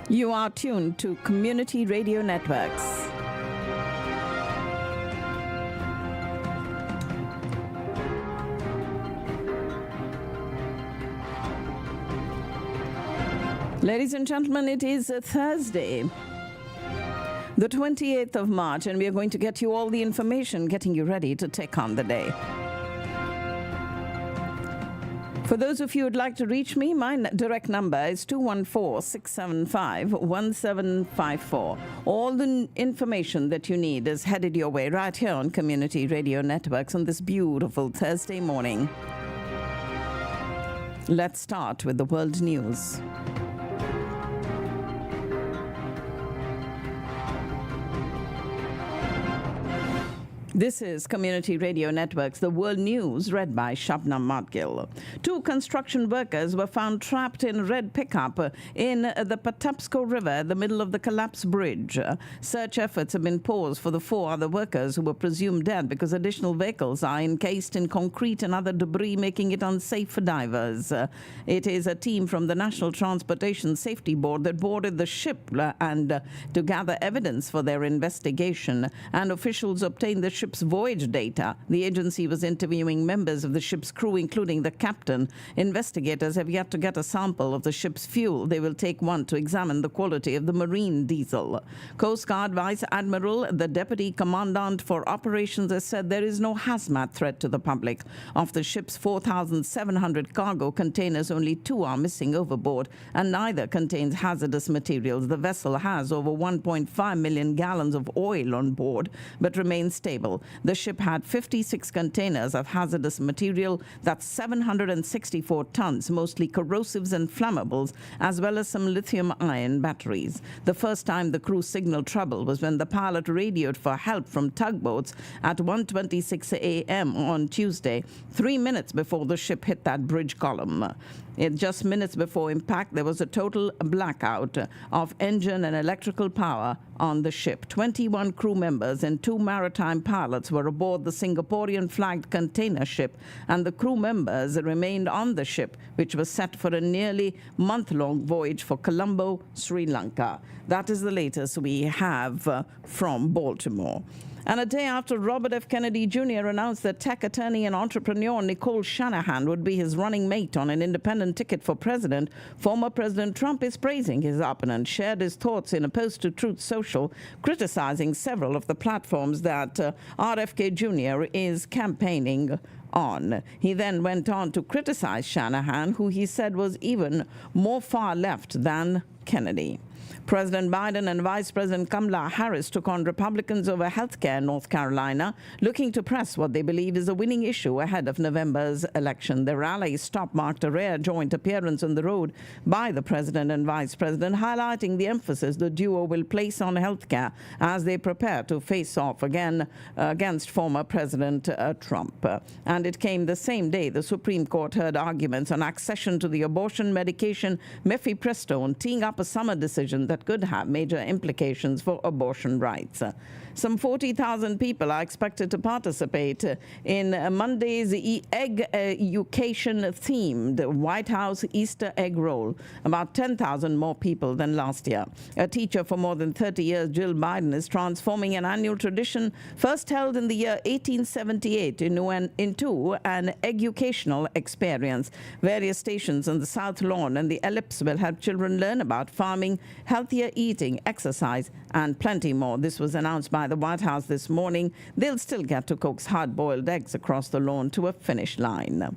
You are tuned to Community Radio Networks. Ladies and gentlemen, it is a Thursday, the 28th of March, and we are going to get you all the information, getting you ready to take on the day. For those of you who would like to reach me, my direct number is 214-675-1754. All the information that you need is headed your way right here on Community Radio Networks on this beautiful Thursday morning. Let's start with the world news. This is Community Radio Networks, the world news, read by Shabnam Madgil. 2 construction workers were found trapped in a red pickup in the Patapsco River in the middle of the collapsed bridge. Search efforts have been paused for the 4 other workers who were presumed dead because additional vehicles are encased in concrete and other debris, making it unsafe for divers. It is a team from the National Transportation Safety Board that boarded the ship and to gather evidence for their investigation, and officials obtained the ship's voyage data. The agency was interviewing members of the ship's crew, including the captain. Investigators have yet to get a sample of the ship's fuel. They will take one to examine the quality of the marine diesel. Coast Guard Vice Admiral, the Deputy Commandant for Operations, has said there is no hazmat threat to the public. Of the ship's 4,700 cargo containers, only 2 are missing overboard, and neither contains hazardous materials. The vessel has over 1.5 million gallons of oil on board, but remains stable. The ship had 56 containers of hazardous material, that's 764 tons, mostly corrosives and flammables, as well as some lithium-ion batteries. The first time the crew signaled trouble was when the pilot radioed for help from tugboats at 1:26 a.m. on Tuesday, 3 minutes before the ship hit that bridge column. Just minutes before impact, there was a total blackout of engine and electrical power on the ship. 21 crew members and 2 maritime pilots were aboard the Singaporean-flagged container ship, and the crew members remained on the ship, which was set for a nearly month-long voyage for Colombo, Sri Lanka. That is the latest we have from Baltimore. And a day after Robert F. Kennedy Jr. announced that tech attorney and entrepreneur Nicole Shanahan would be his running mate on an independent ticket for president, former President Trump is praising his opponent, shared his thoughts in a post to Truth Social, criticizing several of the platforms that RFK Jr. is campaigning on. He then went on to criticize Shanahan, who he said was even more far left than Kennedy. President Biden and Vice President Kamala Harris took on Republicans over health care in North Carolina, looking to press what they believe is a winning issue ahead of November's election. The rally stop marked a rare joint appearance on the road by the president and vice president, highlighting the emphasis the duo will place on health care as they prepare to face off again against former President Trump. And it came the same day the Supreme Court heard arguments on accession to the abortion medication mifepristone, teeing up a summer decision that could have major implications for abortion rights. Some 40,000 people are expected to participate in Monday's egg education-themed White House Easter egg roll, about 10,000 more people than last year. A teacher for more than 30 years, Jill Biden is transforming an annual tradition first held in the year 1878 into an educational experience. Various stations on the South Lawn and the Ellipse will help children learn about farming, healthier eating, exercise, and plenty more. This was announced by the White House this morning. They'll still get to coax hard-boiled eggs across the lawn to a finish line.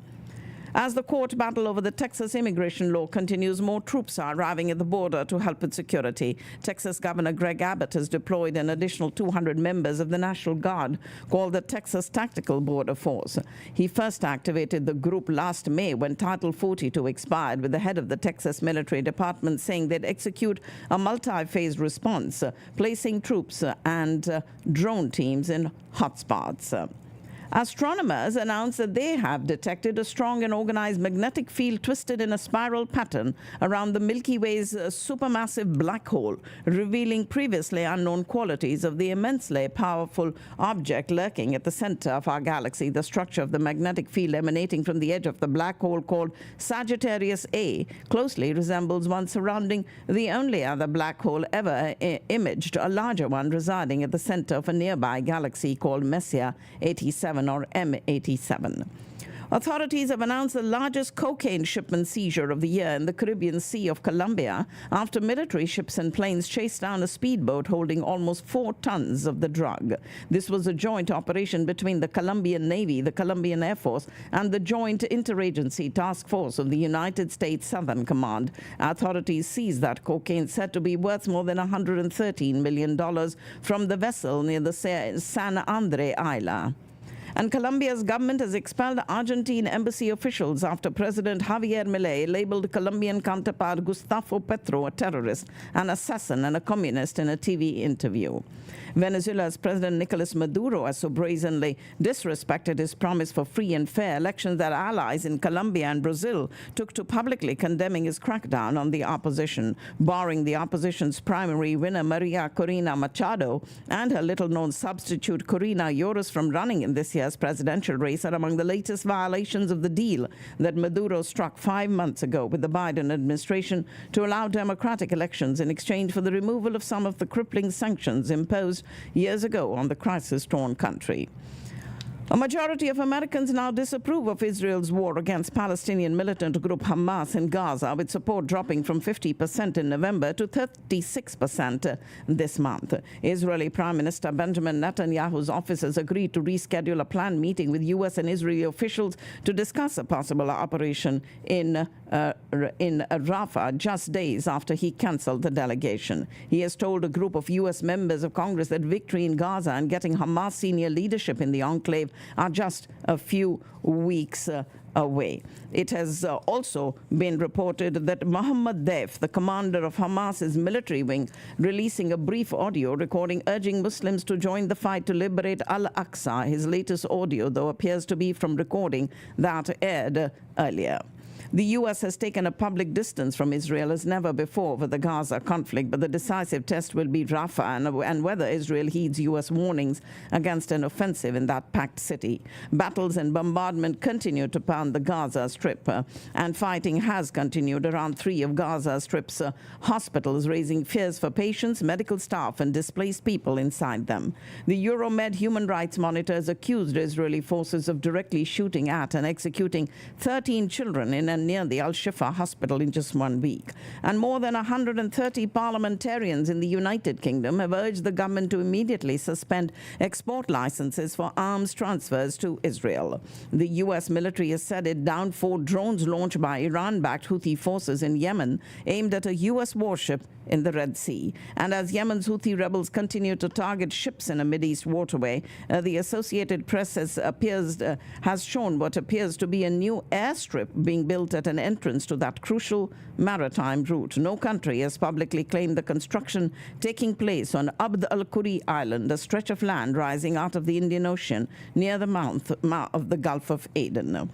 As the court battle over the Texas immigration law continues, more troops are arriving at the border to help with security. Texas Governor Greg Abbott has deployed an additional 200 members of the National Guard, called the Texas Tactical Border Force. He first activated the group last May when Title 42 expired, with the head of the Texas Military Department saying they'd execute a multi-phase response, placing troops and drone teams in hotspots. Astronomers announced that they have detected a strong and organized magnetic field twisted in a spiral pattern around the Milky Way's supermassive black hole, revealing previously unknown qualities of the immensely powerful object lurking at the center of our galaxy. The structure of the magnetic field emanating from the edge of the black hole, called Sagittarius A, closely resembles one surrounding the only other black hole ever imaged, a larger one residing at the center of a nearby galaxy called Messier 87 or M87. Authorities have announced the largest cocaine shipment seizure of the year in the Caribbean Sea of Colombia after military ships and planes chased down a speedboat holding almost 4 tons of the drug. This was a joint operation between the Colombian Navy, the Colombian Air Force, and the Joint Interagency Task Force of the United States Southern Command. Authorities seized that cocaine, said to be worth more than $113 million, from the vessel near the San Andre Isla. And Colombia's government has expelled Argentine embassy officials after President Javier Milei labeled Colombian counterpart Gustavo Petro a terrorist, an assassin, and a communist in a TV interview. Venezuela's President Nicolas Maduro has so brazenly disrespected his promise for free and fair elections that allies in Colombia and Brazil took to publicly condemning his crackdown on the opposition, barring the opposition's primary winner Maria Corina Machado and her little-known substitute Corina Lloris from running in this year's presidential race are among the latest violations of the deal that Maduro struck 5 months ago with the Biden administration to allow democratic elections in exchange for the removal of some of the crippling sanctions imposed years ago on the crisis-torn country. A majority of Americans now disapprove of Israel's war against Palestinian militant group Hamas in Gaza, with support dropping from 50% in November to 36% this month. Israeli Prime Minister Benjamin Netanyahu's office has agreed to reschedule a planned meeting with U.S. and Israeli officials to discuss a possible operation in Rafah just days after he cancelled the delegation. He has told a group of U.S. members of Congress that victory in Gaza and getting Hamas senior leadership in the enclave are just a few weeks away. It has also been reported that Mohammad Deif, the commander of Hamas's military wing, releasing a brief audio recording urging Muslims to join the fight to liberate Al-Aqsa. His latest audio, though, appears to be from recording that aired earlier. The U.S. has taken a public distance from Israel as never before over the Gaza conflict, but the decisive test will be Rafah and whether Israel heeds U.S. warnings against an offensive in that packed city. Battles and bombardment continue to pound the Gaza Strip, and fighting has continued around 3 of Gaza Strip's hospitals, raising fears for patients, medical staff, and displaced people inside them. The Euromed human rights monitor has accused Israeli forces of directly shooting at and executing 13 children in and near the Al-Shifa hospital in just 1 week. And more than 130 parliamentarians in the United Kingdom have urged the government to immediately suspend export licenses for arms transfers to Israel. The U.S. military has said it downed 4 drones launched by Iran-backed Houthi forces in Yemen aimed at a U.S. warship in the Red Sea. And as Yemen's Houthi rebels continue to target ships in a Mideast waterway, the Associated Press has shown what appears to be a new airstrip being built at an entrance to that crucial maritime route. No country has publicly claimed the construction taking place on Abd al-Quri Island, a stretch of land rising out of the Indian Ocean near the mouth of the Gulf of Aden.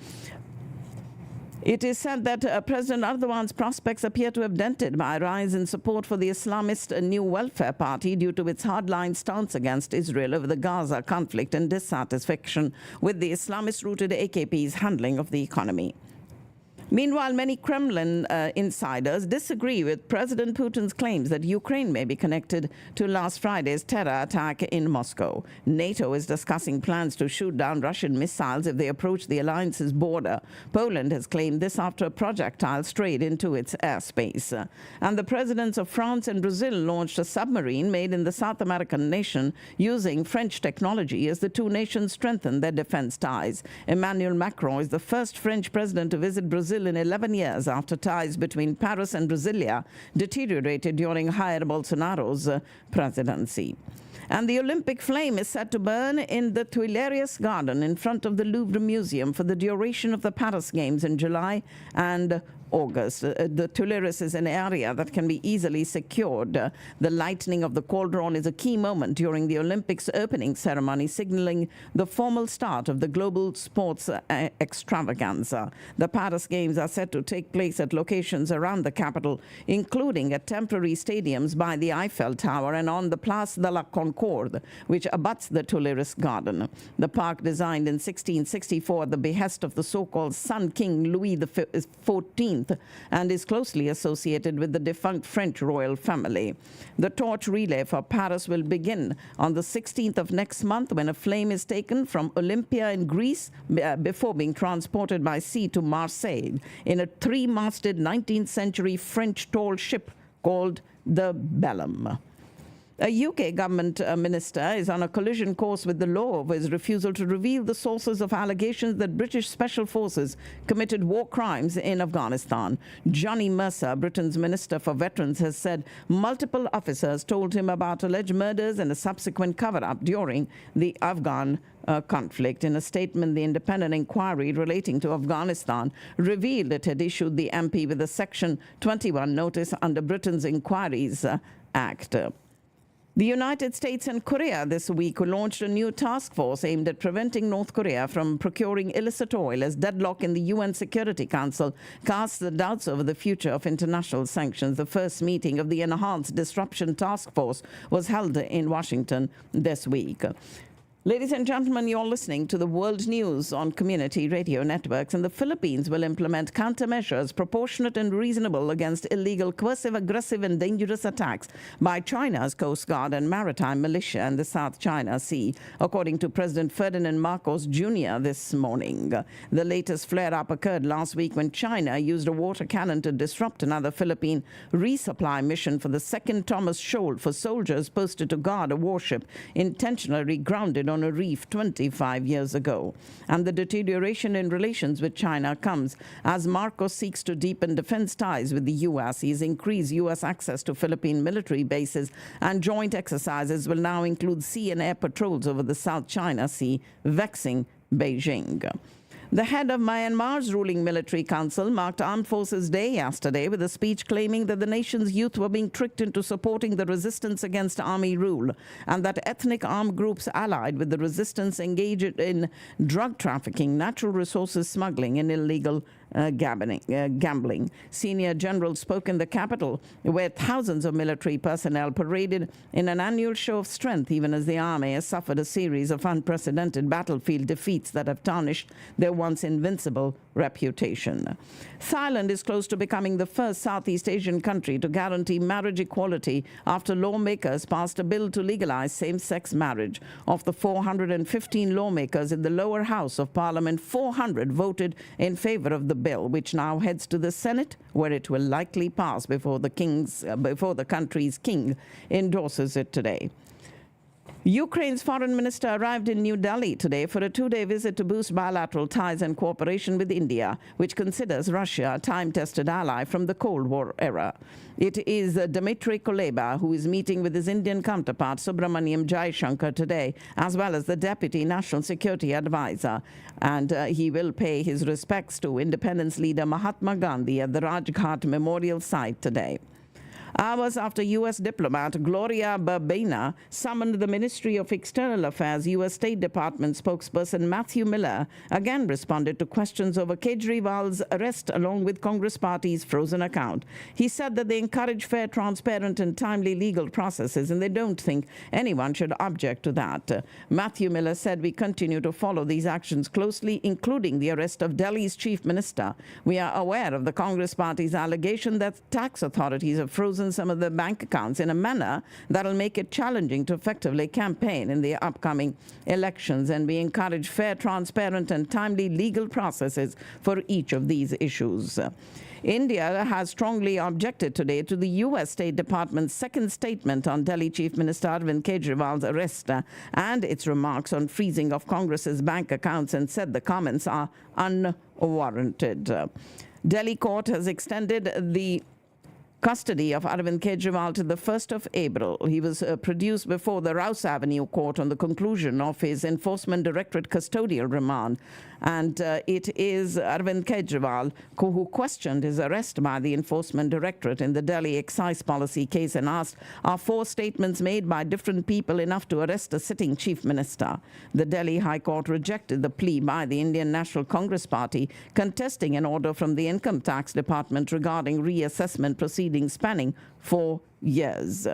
It is said that President Erdogan's prospects appear to have dented by a rise in support for the Islamist New Welfare Party due to its hardline stance against Israel over the Gaza conflict and dissatisfaction with the Islamist-rooted AKP's handling of the economy. Meanwhile, many Kremlin insiders disagree with President Putin's claims that Ukraine may be connected to last Friday's terror attack in Moscow. NATO is discussing plans to shoot down Russian missiles if they approach the alliance's border. Poland has claimed this after a projectile strayed into its airspace. And the presidents of France and Brazil launched a submarine made in the South American nation using French technology as the two nations strengthen their defense ties. Emmanuel Macron is the first French president to visit Brazil in 11 years after ties between Paris and Brasilia deteriorated during Jair Bolsonaro's presidency. And the Olympic flame is set to burn in the Tuileries Garden in front of the Louvre Museum for the duration of the Paris Games in July and August. The Tuliris is an area that can be easily secured. The lighting of the cauldron is a key moment during the Olympics opening ceremony, signaling the formal start of the global sports extravaganza. The Paris Games are set to take place at locations around the capital, including at temporary stadiums by the Eiffel Tower and on the Place de la Concorde, which abuts the Tuileries Garden. The park, designed in 1664 at the behest of the so-called Sun King Louis XIV, and is closely associated with the defunct French royal family. The torch relay for Paris will begin on the 16th of next month, when a flame is taken from Olympia in Greece before being transported by sea to Marseille in a three-masted 19th century French tall ship called the Bellum. A UK government minister is on a collision course with the law over his refusal to reveal the sources of allegations that British special forces committed war crimes in Afghanistan. Johnny Mercer, Britain's Minister for Veterans, has said multiple officers told him about alleged murders and a subsequent cover-up during the Afghan conflict. In a statement, the independent inquiry relating to Afghanistan revealed it had issued the MP with a Section 21 notice under Britain's Inquiries Act. The United States and Korea this week launched a new task force aimed at preventing North Korea from procuring illicit oil, as deadlock in the UN Security Council casts the doubts over the future of international sanctions. The first meeting of the Enhanced Disruption Task Force was held in Washington this week. Ladies and gentlemen, you're listening to the World News on Community Radio Networks, and the Philippines will implement countermeasures proportionate and reasonable against illegal, coercive, aggressive, and dangerous attacks by China's Coast Guard and maritime militia in the South China Sea, according to President Ferdinand Marcos Jr. this morning. The latest flare-up occurred last week when China used a water cannon to disrupt another Philippine resupply mission for the second Thomas Shoal for soldiers posted to guard a warship intentionally grounded on a reef 25 years ago. And the deterioration in relations with China comes as Marcos seeks to deepen defense ties with the U.S. He's increased U.S. access to Philippine military bases, and joint exercises will now include sea and air patrols over the South China Sea, vexing Beijing. The head of Myanmar's ruling military council marked Armed Forces Day yesterday with a speech claiming that the nation's youth were being tricked into supporting the resistance against army rule, and that ethnic armed groups allied with the resistance engaged in drug trafficking, natural resources smuggling, and illegal gambling. Senior generals spoke in the capital, where thousands of military personnel paraded in an annual show of strength, even as the army has suffered a series of unprecedented battlefield defeats that have tarnished their once invincible reputation. Thailand is close to becoming the first Southeast Asian country to guarantee marriage equality after lawmakers passed a bill to legalize same-sex marriage. Of the 415 lawmakers in the lower house of parliament, 400 voted in favor of the bill, which now heads to the Senate, where it will likely pass before the country's king endorses it today. Ukraine's foreign minister arrived in New Delhi today for a two-day visit to boost bilateral ties and cooperation with India, which considers Russia a time-tested ally from the Cold War era. It is Dmitry Kuleba who is meeting with his Indian counterpart Subramaniam Jaishankar today, as well as the Deputy National Security Advisor. And he will pay his respects to independence leader Mahatma Gandhi at the Rajghat Memorial Site today. Hours after U.S. diplomat Gloria Babina summoned the Ministry of External Affairs, U.S. State Department spokesperson Matthew Miller again responded to questions over Kejriwal's arrest along with Congress Party's frozen account. He said that they encourage fair, transparent, and timely legal processes, and they don't think anyone should object to that. Matthew Miller said, "We continue to follow these actions closely, including the arrest of Delhi's chief minister. We are aware of the Congress Party's allegation that tax authorities have frozen some of the bank accounts in a manner that will make it challenging to effectively campaign in the upcoming elections, and we encourage fair, transparent, and timely legal processes for each of these issues." India has strongly objected today to the U.S. State Department's second statement on Delhi Chief Minister Arvind Kejriwal's arrest and its remarks on freezing of Congress's bank accounts, and said the comments are unwarranted. Delhi court has extended the custody of Arvind Kejriwal to the 1st of April. He was produced before the Rouse Avenue Court on the conclusion of his Enforcement Directorate custodial remand. And it is Arvind Kejriwal who questioned his arrest by the Enforcement Directorate in the Delhi excise policy case and asked, are 4 statements made by different people enough to arrest a sitting chief minister? The Delhi High Court rejected the plea by the Indian National Congress Party, contesting an order from the Income Tax Department regarding reassessment proceedings spanning 4 years.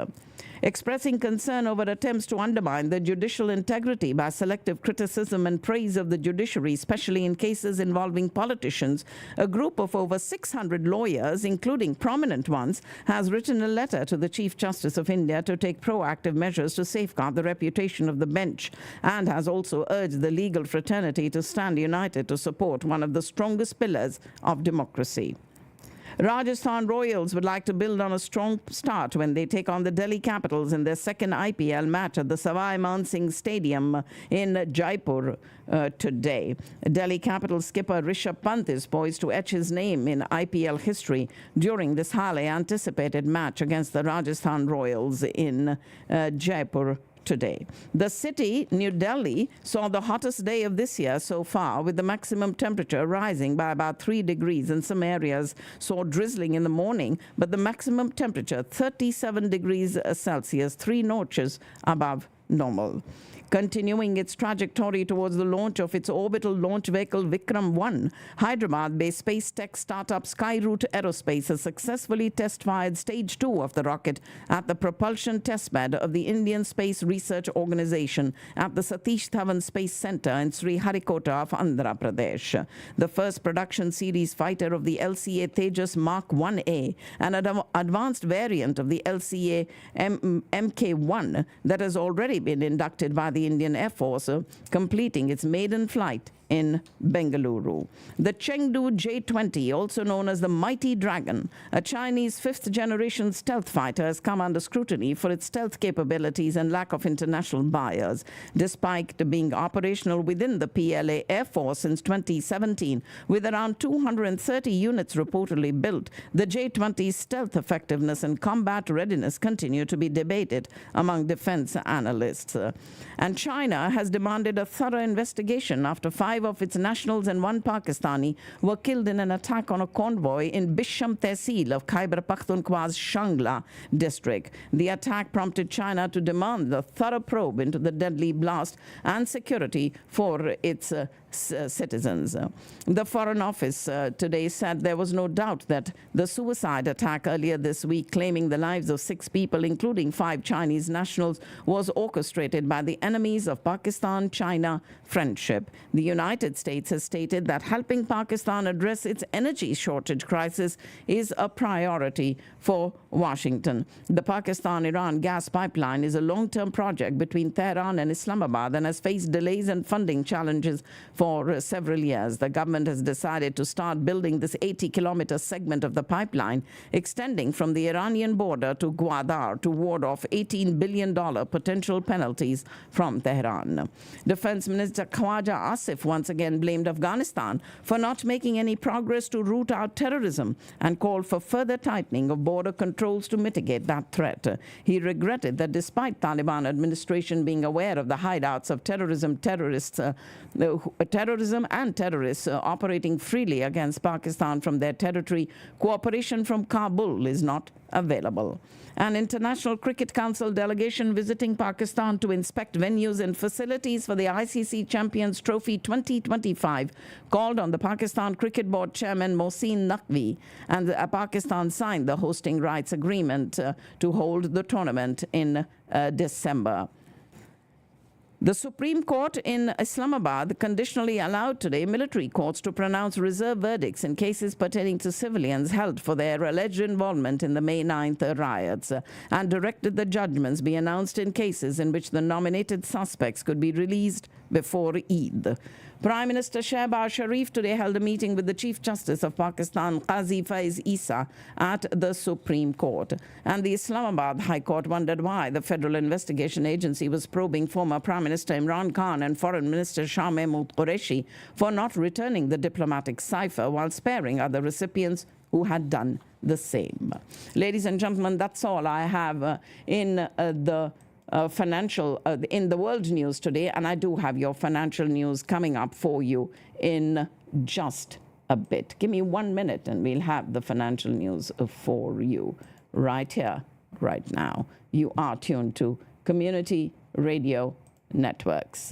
Expressing concern over attempts to undermine the judicial integrity by selective criticism and praise of the judiciary, especially in cases involving politicians, a group of over 600 lawyers, including prominent ones, has written a letter to the Chief Justice of India to take proactive measures to safeguard the reputation of the bench, and has also urged the legal fraternity to stand united to support one of the strongest pillars of democracy. Rajasthan Royals would like to build on a strong start when they take on the Delhi Capitals in their second IPL match at the Savai Man Singh Stadium in Jaipur today. Delhi Capitals skipper Rishabh Pant is poised to etch his name in IPL history during this highly anticipated match against the Rajasthan Royals in Jaipur today. The city, New Delhi, saw the hottest day of this year so far, with the maximum temperature rising by about 3 degrees, and some areas saw drizzling in the morning, but the maximum temperature 37 degrees Celsius, 3 notches above normal. Continuing its trajectory towards the launch of its orbital launch vehicle Vikram-1, Hyderabad-based space tech startup Skyroot Aerospace has successfully test-fired Stage 2 of the rocket at the propulsion testbed of the Indian Space Research Organization at the Satish Dhawan Space Center in Sriharikota of Andhra Pradesh. The first production series fighter of the LCA Tejas Mark 1A, an advanced variant of the LCA Mk1 that has already been inducted by the Indian Air Force, completing its maiden flight in Bengaluru. The Chengdu J-20, also known as the Mighty Dragon, a Chinese 5th-generation stealth fighter, has come under scrutiny for its stealth capabilities and lack of international buyers. Despite being operational within the PLA Air Force since 2017, with around 230 units reportedly built, the J-20's stealth effectiveness and combat readiness continue to be debated among defense analysts. And China has demanded a thorough investigation after 5 of its nationals and 1 Pakistani were killed in an attack on a convoy in Bisham Tehsil of Khyber Pakhtunkhwa's Shangla district. The attack prompted China to demand a thorough probe into the deadly blast and security for its citizens. The Foreign Office today said there was no doubt that the suicide attack earlier this week, claiming the lives of 6 people, including 5 Chinese nationals, was orchestrated by the enemies of Pakistan-China friendship. The United States has stated that helping Pakistan address its energy shortage crisis is a priority for Washington. The Pakistan-Iran gas pipeline is a long-term project between Tehran and Islamabad and has faced delays and funding challenges for several years. The government has decided to start building this 80-kilometer segment of the pipeline, extending from the Iranian border to Gwadar to ward off $18 billion potential penalties from Tehran. Defense Minister Khwaja Asif once again blamed Afghanistan for not making any progress to root out terrorism and called for further tightening of border controls to mitigate that threat. He regretted that despite Taliban administration being aware of the hideouts of terrorism and terrorists operating freely against Pakistan from their territory, cooperation from Kabul is not available. An International Cricket Council delegation visiting Pakistan to inspect venues and facilities for the ICC Champions Trophy 2025 called on the Pakistan Cricket Board Chairman Mohsin Naqvi, and Pakistan signed the hosting rights agreement to hold the tournament in December. The Supreme Court in Islamabad conditionally allowed today military courts to pronounce reserve verdicts in cases pertaining to civilians held for their alleged involvement in the May 9th riots, and directed the judgments be announced in cases in which the nominated suspects could be released before Eid. Prime Minister Shehbaz Sharif today held a meeting with the Chief Justice of Pakistan, Qazi Faiz Isa, at the Supreme Court. And the Islamabad High Court wondered why the Federal Investigation Agency was probing former Prime Minister Imran Khan and Foreign Minister Shah Mahmood Qureshi for not returning the diplomatic cipher while sparing other recipients who had done the same. Ladies and gentlemen, that's all I have in the in the world news today, and I do have your financial news coming up for you in just a bit. Give me 1 minute and we'll have the financial news for you right here, right now. You are tuned to Community Radio Networks.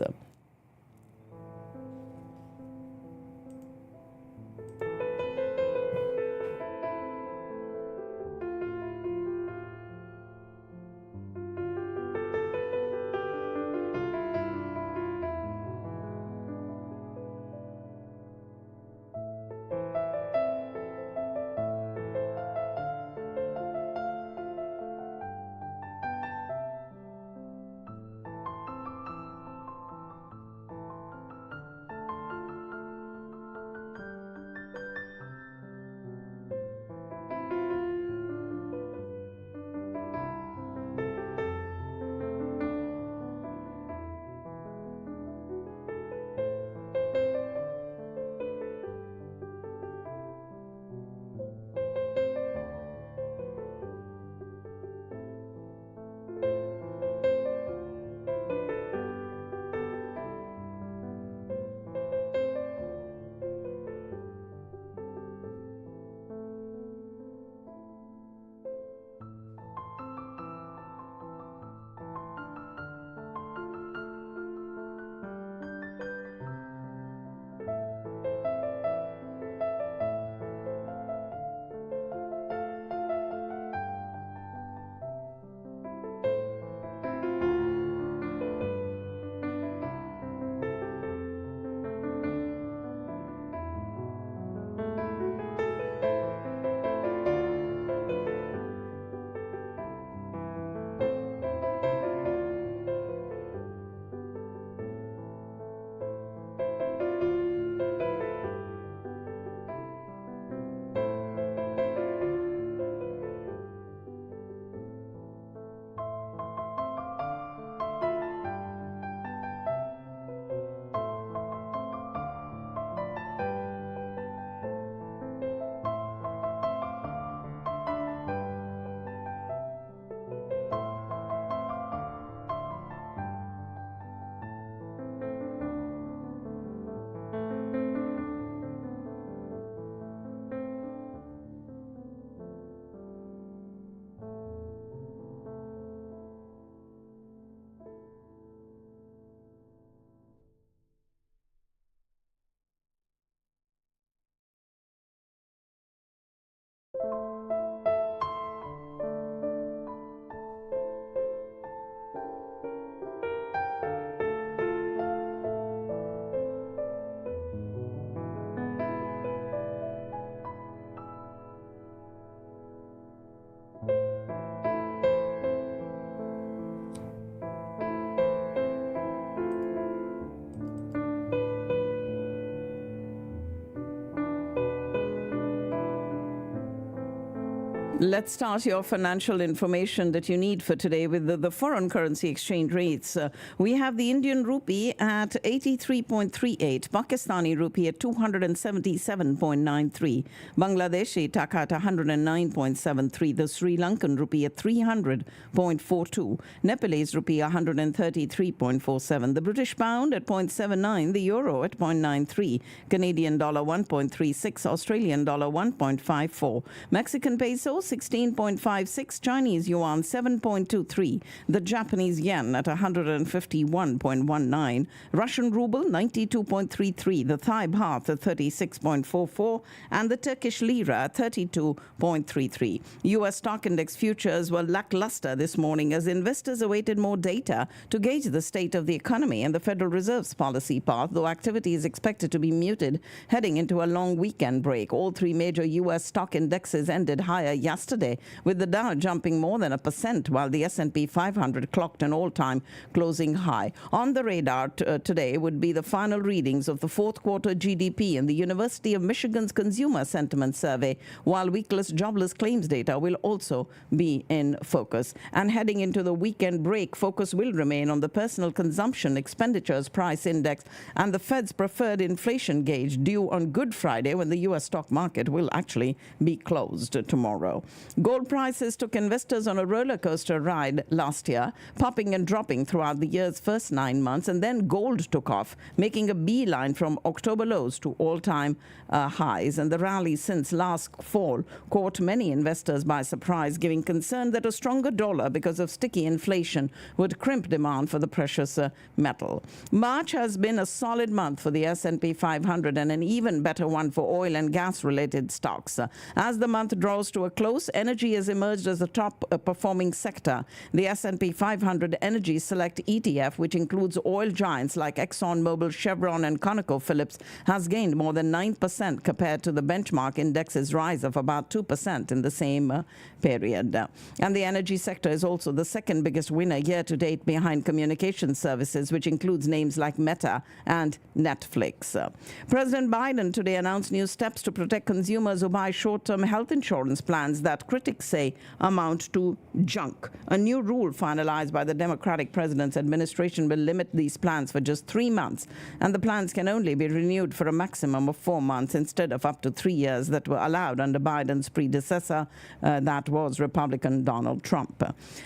Let's start your financial information that you need for today with the foreign currency exchange rates. We have the Indian rupee at 83.38, Pakistani rupee at 277.93, Bangladeshi taka at 109.73, the Sri Lankan rupee at 300.42, Nepalese rupee 133.47, the British pound at 0.79, the euro at 0.93, Canadian dollar 1.36, Australian dollar 1.54, Mexican peso 16.56, Chinese yuan 7.23, the Japanese yen at 151.19, Russian ruble 92.33, the Thai baht at 36.44, and the Turkish lira at 32.33. U.S. stock index futures were lackluster this morning as investors awaited more data to gauge the state of the economy and the Federal Reserve's policy path, though activity is expected to be muted heading into a long weekend break. All three major U.S. stock indexes ended higher yesterday, yesterday, with the Dow jumping more than 1%, while the S&P 500 clocked an all-time closing high. On the radar today would be the final readings of the fourth quarter GDP and the University of Michigan's Consumer Sentiment Survey, while weekless jobless claims data will also be in focus. And heading into the weekend break, focus will remain on the personal consumption expenditures price index and the Fed's preferred inflation gauge due on Good Friday, when the U.S. stock market will actually be closed tomorrow. Gold prices took investors on a roller coaster ride last year, popping and dropping throughout the year's first 9 months, and then gold took off, making a beeline from October lows to all-time highs. And the rally since last fall caught many investors by surprise, giving concern that a stronger dollar because of sticky inflation would crimp demand for the precious metal. March has been a solid month for the S&P 500 and an even better one for oil and gas-related stocks. As the month draws to a close, energy has emerged as the top performing sector. The S&P 500 Energy Select ETF, which includes oil giants like ExxonMobil, Chevron, and ConocoPhillips, has gained more than 9% compared to the benchmark index's rise of about 2% in the same period. And the energy sector is also the second biggest winner year to date, behind communication services, which includes names like Meta and Netflix. President Biden today announced new steps to protect consumers who buy short-term health insurance plans that critics say amount to junk. A new rule finalized by the Democratic president's administration will limit these plans for just 3 months, and the plans can only be renewed for a maximum of 4 months instead of up to 3 years that were allowed under Biden's predecessor, that was Republican Donald Trump.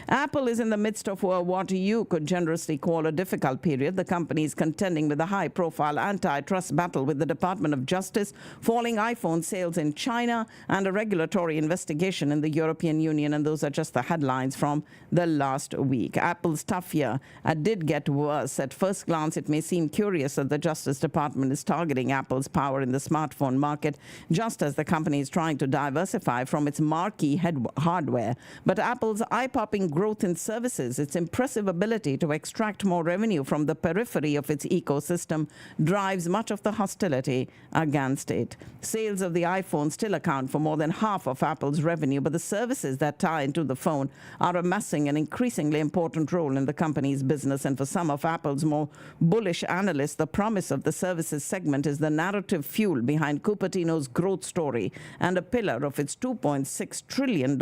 Apple is in the midst of what you could generously call a difficult period. The company is contending with a high-profile antitrust battle with the Department of Justice, falling iPhone sales in China, and a regulatory investigation in the European Union, and those are just the headlines from the last week. Apple's tough year did get worse. At first glance, it may seem curious that the Justice Department is targeting Apple's power in the smartphone market, just as the company is trying to diversify from its marquee hardware. But Apple's eye-popping growth in services, its impressive ability to extract more revenue from the periphery of its ecosystem, drives much of the hostility against it. Sales of the iPhone still account for more than half of Apple's revenue, but the services that tie into the phone are amassing an increasingly important role in the company's business. And for some of Apple's more bullish analysts, the promise of the services segment is the narrative fuel behind Cupertino's growth story and a pillar of its $2.6 trillion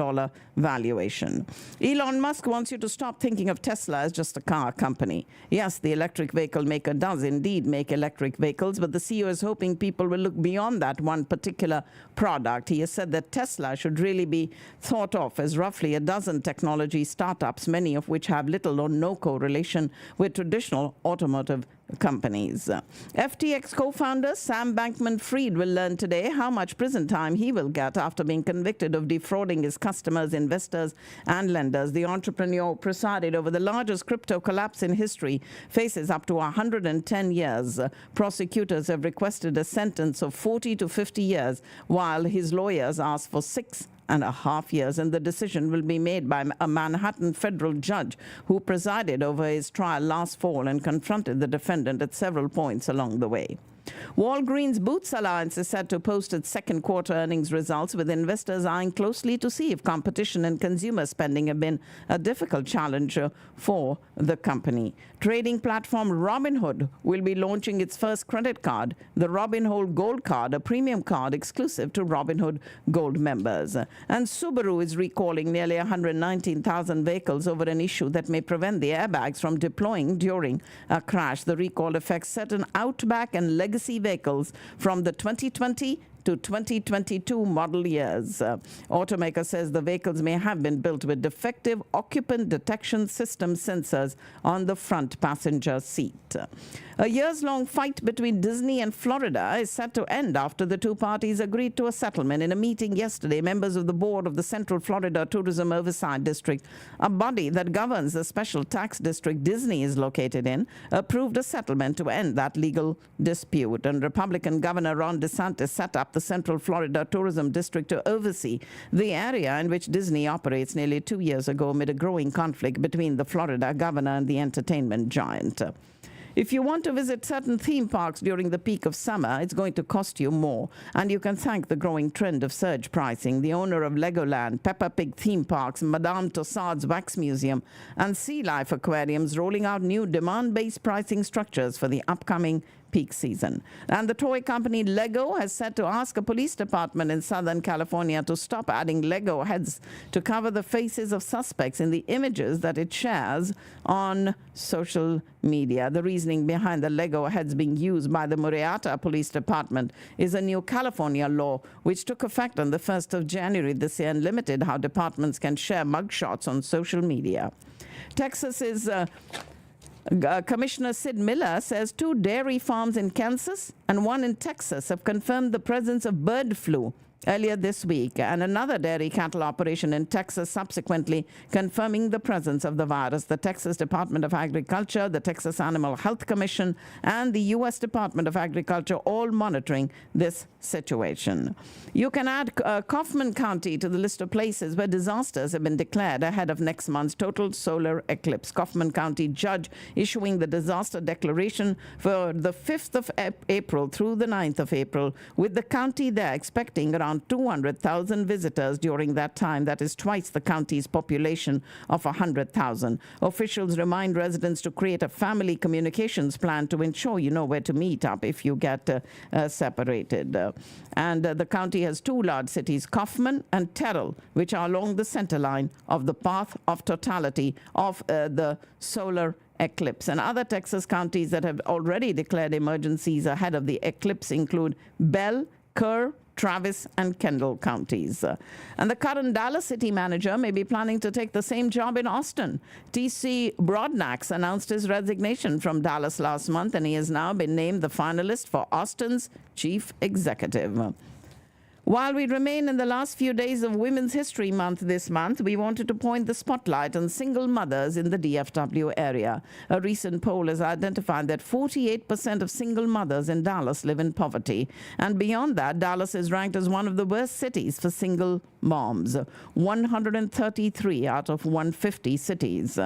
valuation. Elon Musk wants you to stop thinking of Tesla as just a car company. Yes, the electric vehicle maker does indeed make electric vehicles, but the CEO is hoping people will look beyond that one particular product. He has said that Tesla should really be thought of as roughly a dozen technology startups, many of which have little or no correlation with traditional automotive companies. FTX co-founder Sam Bankman-Fried will learn today how much prison time he will get after being convicted of defrauding his customers, investors, and lenders. The entrepreneur presided over the largest crypto collapse in history faces up to 110 years. Prosecutors have requested a sentence of 40 to 50 years, while his lawyers asked for 6.5 years, and the decision will be made by a Manhattan federal judge who presided over his trial last fall and confronted the defendant at several points along the way. Walgreens Boots Alliance is set to post its second quarter earnings results, with investors eyeing closely to see if competition and consumer spending have been a difficult challenge for the company. Trading platform Robinhood will be launching its first credit card, the Robinhood Gold Card, a premium card exclusive to Robinhood Gold members. And Subaru is recalling nearly 119,000 vehicles over an issue that may prevent the airbags from deploying during a crash. The recall affects certain Outback and legacy vehicles from the 2020 to 2022 model years. Automaker says the vehicles may have been built with defective occupant detection system sensors on the front passenger seat. A years-long fight between Disney and Florida is set to end after the two parties agreed to a settlement. In a meeting yesterday, members of the board of the Central Florida Tourism Oversight District, a body that governs the special tax district Disney is located in, approved a settlement to end that legal dispute. And Republican Governor Ron DeSantis set up the Central Florida Tourism District to oversee the area in which Disney operates nearly 2 years ago amid a growing conflict between the Florida governor and the entertainment giant. If you want to visit certain theme parks during the peak of summer, it's going to cost you more, and you can thank the growing trend of surge pricing. The owner of Legoland, Peppa Pig theme parks, Madame Tussauds Wax Museum, and Sea Life Aquariums rolling out new demand-based pricing structures for the upcoming peak season. And the toy company Lego has said to ask a police department in Southern California to stop adding Lego heads to cover the faces of suspects in the images that it shares on social media. The reasoning behind the Lego heads being used by the Murrieta Police Department is a new California law which took effect on the 1st of January this year and limited how departments can share mugshots on social media. Texas's Commissioner Sid Miller says 2 dairy farms in Kansas and 1 in Texas have confirmed the presence of bird flu earlier this week, and another dairy cattle operation in Texas subsequently confirming the presence of the virus. The Texas Department of Agriculture, the Texas Animal Health Commission, and the U.S. Department of Agriculture all monitoring this situation. You can add Kaufman County to the list of places where disasters have been declared ahead of next month's total solar eclipse. Kaufman County judge issuing the disaster declaration for the 5th of April through the 9th of April, with the county there expecting around 200,000 visitors during that time. That is twice the county's population of 100,000. Officials remind residents to create a family communications plan to ensure you know where to meet up if you get separated. The county has 2 large cities, Kaufman and Terrell, which are along the center line of the path of totality of the solar eclipse. And other Texas counties that have already declared emergencies ahead of the eclipse include Bell, Kerr, Travis, and Kendall counties. And the current Dallas city manager may be planning to take the same job in Austin. T.C. Broadnax announced his resignation from Dallas last month, and he has now been named the finalist for Austin's chief executive. While we remain in the last few days of Women's History Month this month, we wanted to point the spotlight on single mothers in the DFW area. A recent poll has identified that 48% of single mothers in Dallas live in poverty. And beyond that, Dallas is ranked as one of the worst cities for single moms, 133 out of 150 cities.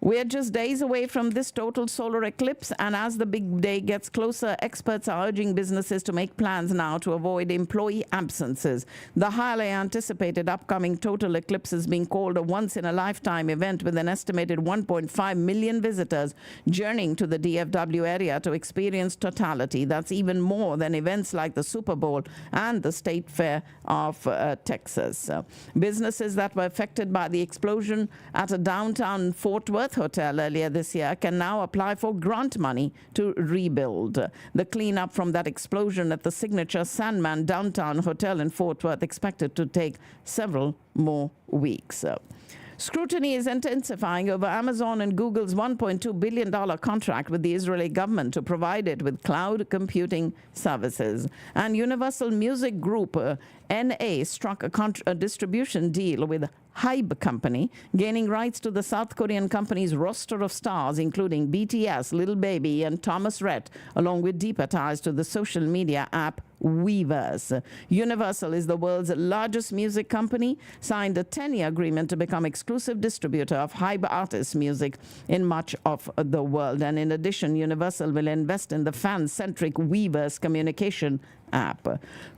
We're just days away from this total solar eclipse, and as the big day gets closer, experts are urging businesses to make plans now to avoid employee absences. The highly anticipated upcoming total eclipse is being called a once-in-a-lifetime event, with an estimated 1.5 million visitors journeying to the DFW area to experience totality. That's even more than events like the Super Bowl and the State Fair of Texas. Businesses that were affected by the explosion at a downtown Fort Worth hotel earlier this year can now apply for grant money to rebuild. The cleanup from that explosion at the signature Sandman Downtown Hotel in Fort Worth expected to take several more weeks. Scrutiny is intensifying over Amazon and Google's $1.2 billion contract with the Israeli government to provide it with cloud computing services. And Universal Music Group, NA, struck a distribution deal with Hybe Company, gaining rights to the South Korean company's roster of stars, including BTS, Lil Baby, and Thomas Rhett, along with deeper ties to the social media app Weverse. Universal is the world's largest music company, signed a 10-year agreement to become exclusive distributor of Hybe artists' music in much of the world. And in addition, Universal will invest in the fan-centric Weverse communication app.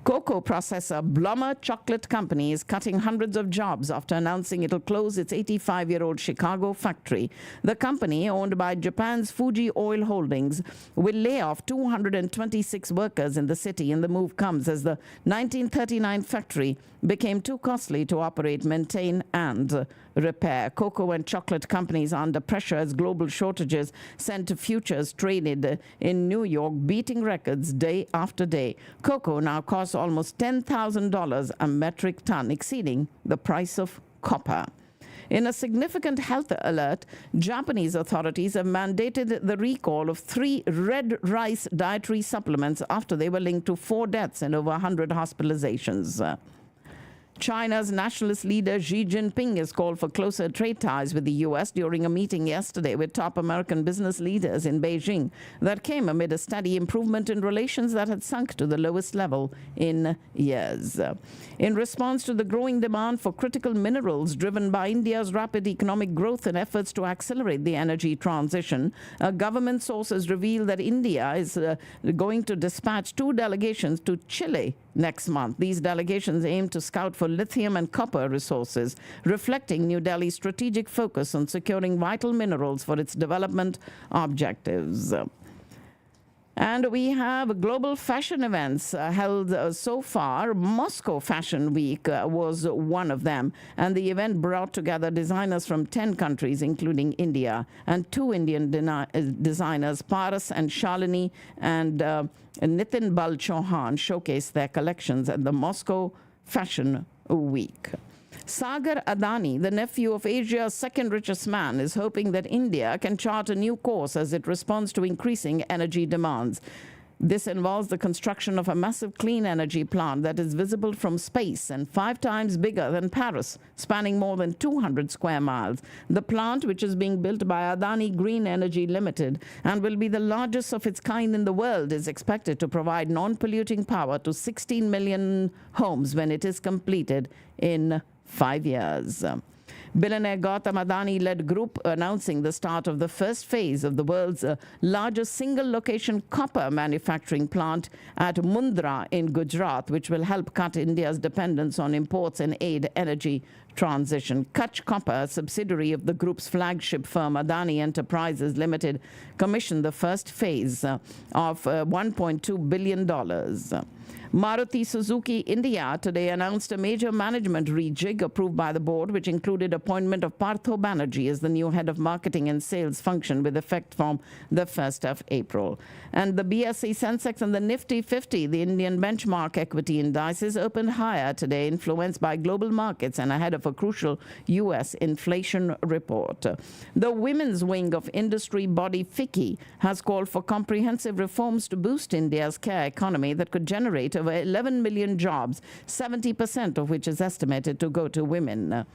Cocoa processor Blummer Chocolate Company is cutting hundreds of jobs after announcing it'll close its 85-year-old Chicago factory. The company, owned by Japan's Fuji Oil Holdings, will lay off 226 workers in the city, and the move comes as the 1939 factory became too costly to operate, maintain, and repair. Cocoa and chocolate companies are under pressure as global shortages sent futures traded in New York beating records day after day. Cocoa now costs almost $10,000 a metric ton, exceeding the price of copper. In a significant health alert, Japanese authorities have mandated the recall of 3 red rice dietary supplements after they were linked to 4 deaths and over 100 hospitalizations. China's nationalist leader Xi Jinping has called for closer trade ties with the U.S. during a meeting yesterday with top American business leaders in Beijing that came amid a steady improvement in relations that had sunk to the lowest level in years. In response to the growing demand for critical minerals driven by India's rapid economic growth and efforts to accelerate the energy transition, government sources reveal that India is going to dispatch 2 delegations to Chile next month. These delegations aim to scout for lithium and copper resources, reflecting New Delhi's strategic focus on securing vital minerals for its development objectives. And we have global fashion events held so far. Moscow Fashion Week was one of them. And the event brought together designers from 10 countries, including India. And 2 Indian designers, Paras and Shalini and Nitin Bal Chauhan, showcased their collections at the Moscow Fashion Week. Sagar Adani, the nephew of Asia's second richest man, is hoping that India can chart a new course as it responds to increasing energy demands. This involves the construction of a massive clean energy plant that is visible from space and 5 times bigger than Paris, spanning more than 200 square miles. The plant, which is being built by Adani Green Energy Limited and will be the largest of its kind in the world, is expected to provide non-polluting power to 16 million homes when it is completed in 5 years. Billionaire Gautam Adani-led group announcing the start of the first phase of the world's largest single-location copper manufacturing plant at Mundra in Gujarat, which will help cut India's dependence on imports and aid energy transition. Kutch Copper, a subsidiary of the group's flagship firm Adani Enterprises Limited, commissioned the first phase of $1.2 billion. Maruti Suzuki India today announced a major management rejig approved by the board, which included appointment of Partho Banerjee as the new head of marketing and sales function with effect from the 1st of April. And the BSE Sensex and the Nifty 50, the Indian benchmark equity indices, opened higher today, influenced by global markets and ahead of a crucial U.S. inflation report. The women's wing of industry body FICCI has called for comprehensive reforms to boost India's care economy that could generate over 11 million jobs, 70% of which is estimated to go to women.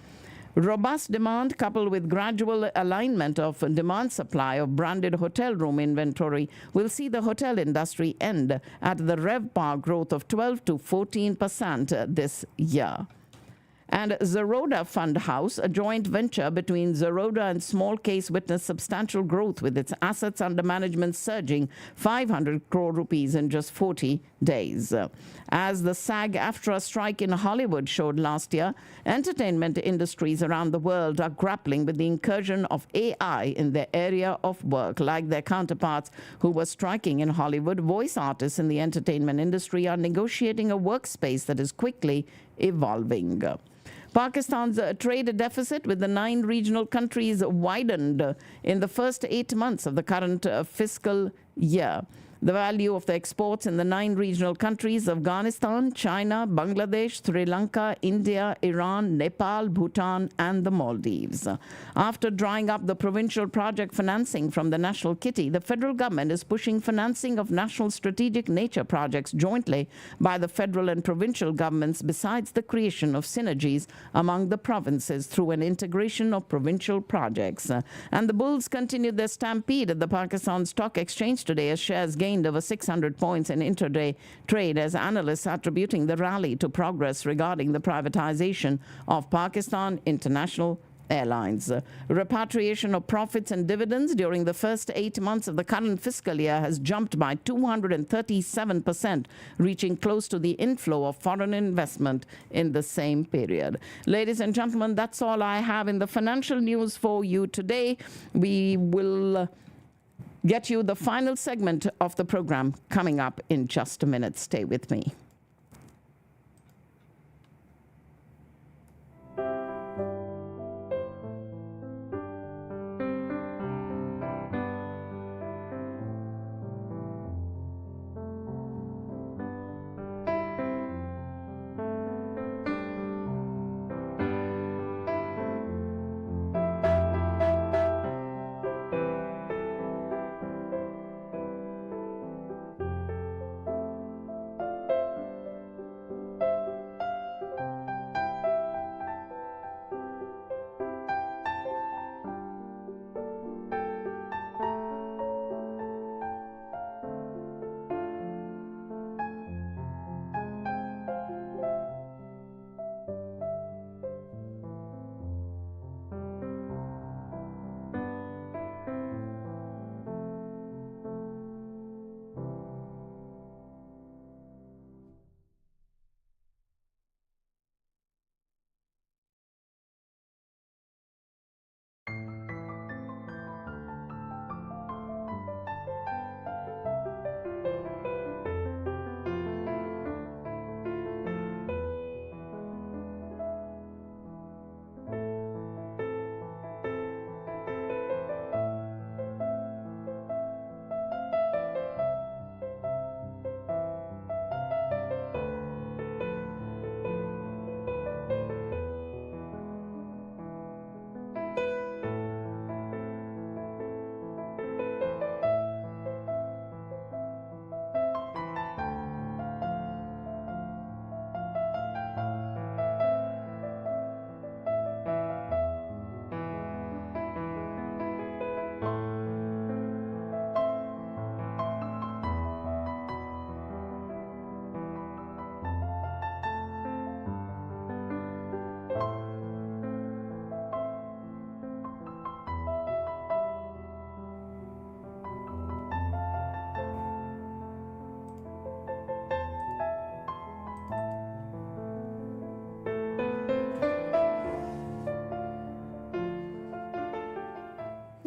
Robust demand coupled with gradual alignment of demand supply of branded hotel room inventory will see the hotel industry end at the RevPAR growth of 12 to 14% this year. And Zerodha Fund House, a joint venture between Zerodha and Small Case, witnessed substantial growth with its assets under management surging 500 crore rupees in just 40 days. As the SAG-AFTRA strike in Hollywood showed last year, entertainment industries around the world are grappling with the incursion of AI in their area of work. Like their counterparts who were striking in Hollywood, voice artists in the entertainment industry are negotiating a workspace that is quickly evolving. Pakistan's trade deficit with the 9 regional countries widened in the first 8 months of the current fiscal year. The value of the exports in the 9 regional countries, Afghanistan, China, Bangladesh, Sri Lanka, India, Iran, Nepal, Bhutan, and the Maldives. After drying up the provincial project financing from the national kitty, the federal government is pushing financing of national strategic nature projects jointly by the federal and provincial governments, besides the creation of synergies among the provinces through an integration of provincial projects. And the bulls continued their stampede at the Pakistan Stock Exchange today as shares gained over 600 points in intraday trade, as analysts attributing the rally to progress regarding the privatization of Pakistan International Airlines. Repatriation of profits and dividends during the first 8 months of the current fiscal year has jumped by 237%, reaching close to the inflow of foreign investment in the same period. Ladies and gentlemen, that's all I have in the financial news for you today. We will get you the final segment of the program coming up in just a minute. Stay with me.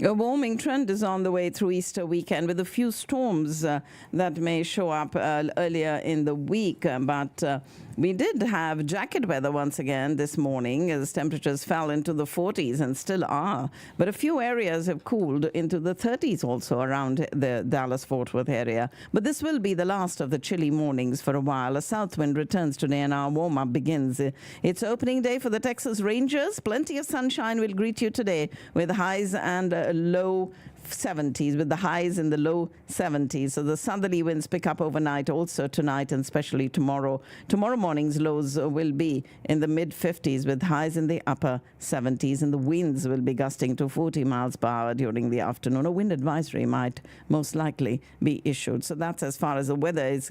A warming trend is on the way through Easter weekend with a few storms that may show up earlier in the week. But we did have jacket weather once again this morning as temperatures fell into the 40s and still are. But a few areas have cooled into the 30s also around the Dallas-Fort Worth area. But this will be the last of the chilly mornings for a while. A south wind returns today and our warm-up begins. It's opening day for the Texas Rangers. Plenty of sunshine will greet you today with highs and low 70s, with the highs in the low 70s. So the southerly winds pick up overnight also tonight and especially tomorrow. Tomorrow morning's lows will be in the mid 50s with highs in the upper 70s, and the winds will be gusting to 40 miles per hour during the afternoon. A wind advisory might most likely be issued. So that's as far as the weather is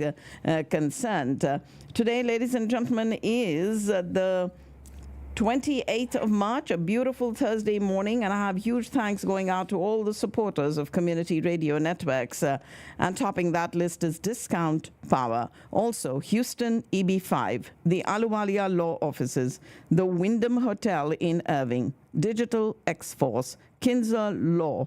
concerned. Today, ladies and gentlemen, is the 28th of March, a beautiful Thursday morning, and I have huge thanks going out to all the supporters of community radio networks. And topping that list is Discount Power, also Houston EB5, the Ahluwalia Law Offices, the Wyndham Hotel in Irving, Digital X-Force, Kinzer Law,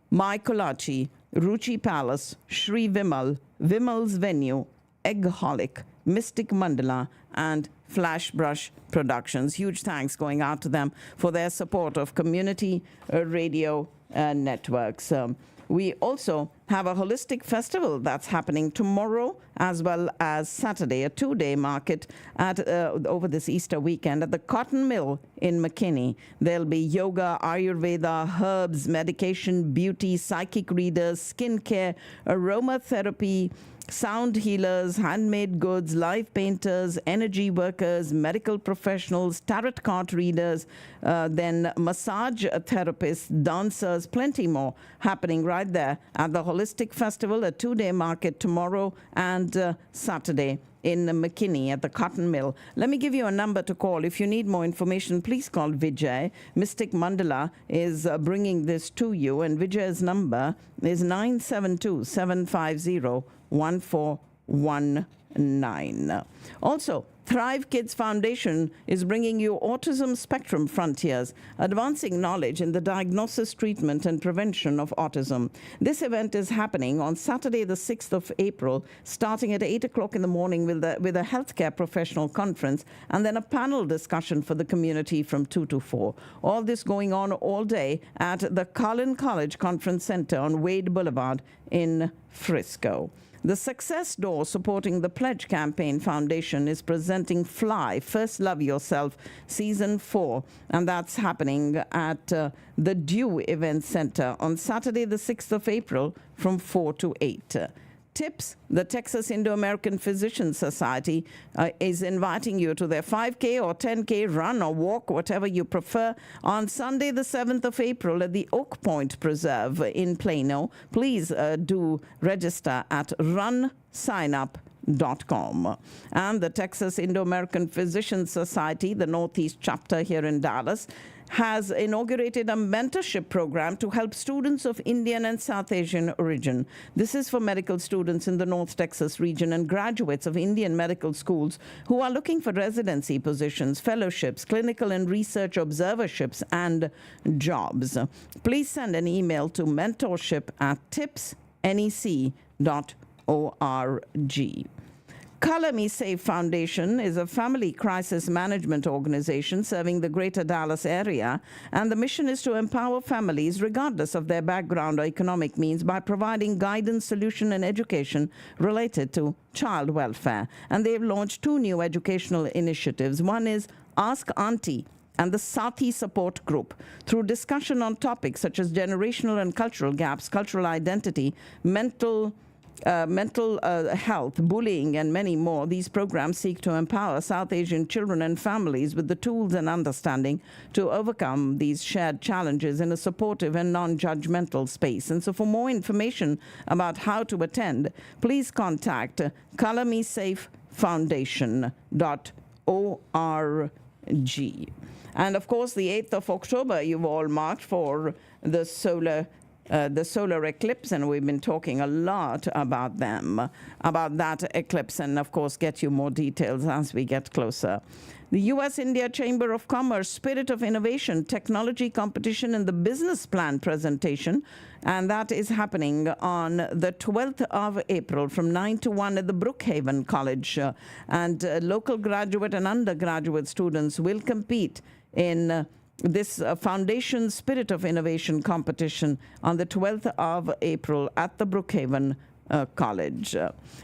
My Kolachi, Ruchi Palace, Shri Vimal, Vimal's Venue, Eggholic, Mystic Mandala, and Flash Brush Productions. Huge thanks going out to them for their support of community radio networks. We also have a holistic festival that's happening tomorrow as well as Saturday, a two-day market at over this Easter weekend at the Cotton Mill in McKinney. There'll be yoga, Ayurveda, herbs, medication, beauty, psychic readers, skincare, aromatherapy, sound healers, handmade goods, live painters, energy workers, medical professionals, tarot card readers, then massage therapists, dancers, plenty more happening right there at the Holistic Festival, a two-day market tomorrow and Saturday in McKinney at the Cotton Mill. Let me give you a number to call. If you need more information, please call Vijay. Mystic Mandala is bringing this to you, and Vijay's number is 972-750-1419. Also, Thrive Kids Foundation is bringing you Autism Spectrum Frontiers, advancing knowledge in the diagnosis, treatment, and prevention of autism. This event is happening on Saturday, the 6th of April, starting at 8 o'clock in the morning with a healthcare professional conference and then a panel discussion for the community from 2 to 4. All this going on all day at the Carlin College Conference Center on Wade Boulevard in Frisco. The Success Door, supporting the Pledge Campaign Foundation, is presenting Fly, First Love Yourself, Season 4, and that's happening at the Dew Event Center on Saturday, the 6th of April from 4 to 8. Tips, the Texas Indo-American Physician Society is inviting you to their 5K or 10K run or walk, whatever you prefer, on Sunday the 7th of April at the Oak Point Preserve in Plano. Please do register at runsignup.com. And the Texas Indo-American Physician Society, the Northeast chapter here in Dallas, has inaugurated a mentorship program to help students of Indian and South Asian origin. This is for medical students in the North Texas region and graduates of Indian medical schools who are looking for residency positions, fellowships, clinical and research observerships, and jobs. Please send an email to mentorship@tipsnec.org. Color Me Safe Foundation is a family crisis management organization serving the greater Dallas area, and the mission is to empower families regardless of their background or economic means by providing guidance, solution, and education related to child welfare. And they've launched two new educational initiatives. One is Ask Auntie and the Sati Support Group. Through discussion on topics such as generational and cultural gaps, cultural identity, mental health, bullying, and many more, these programs seek to empower South Asian children and families with the tools and understanding to overcome these shared challenges in a supportive and non-judgmental space. And so for more information about how to attend, please contact colormesafefoundation.org. And of course, the 8th of October, you've all marked for the solar the solar eclipse, and we've been talking a lot about that eclipse, and of course get you more details as we get closer. The U.S.-India Chamber of Commerce Spirit of Innovation Technology Competition and the Business Plan presentation, and that is happening on the 12th of April from 9 to 1 at the Brookhaven College. Local graduate and undergraduate students will compete in this Foundation Spirit of Innovation competition on the 12th of April at the Brookhaven College.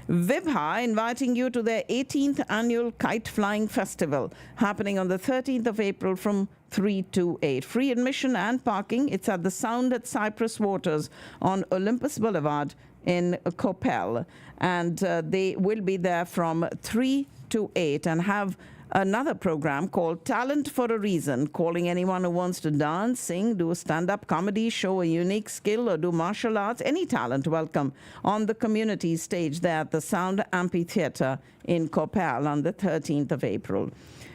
Vibha inviting you to their 18th annual Kite Flying Festival happening on the 13th of April from 3 to 8. Free admission and parking. It's at the Sound at Cypress Waters on Olympus Boulevard in Coppell. And they will be there from 3 to 8 and have another program called Talent for a Reason, calling anyone who wants to dance, sing, do a stand-up comedy, show a unique skill, or do martial arts. Any talent welcome on the community stage there at the Sound Amphitheatre in Coppell on the 13th of April.